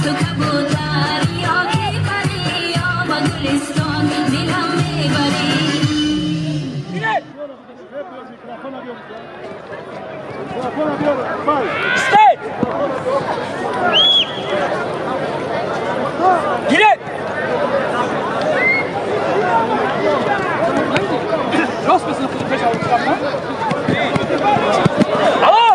تو کبوتر یا کی پری یا با گلستان دلم میبری. Stay! Get it! Los bist du für dich aufgekommen, ne? Hallo!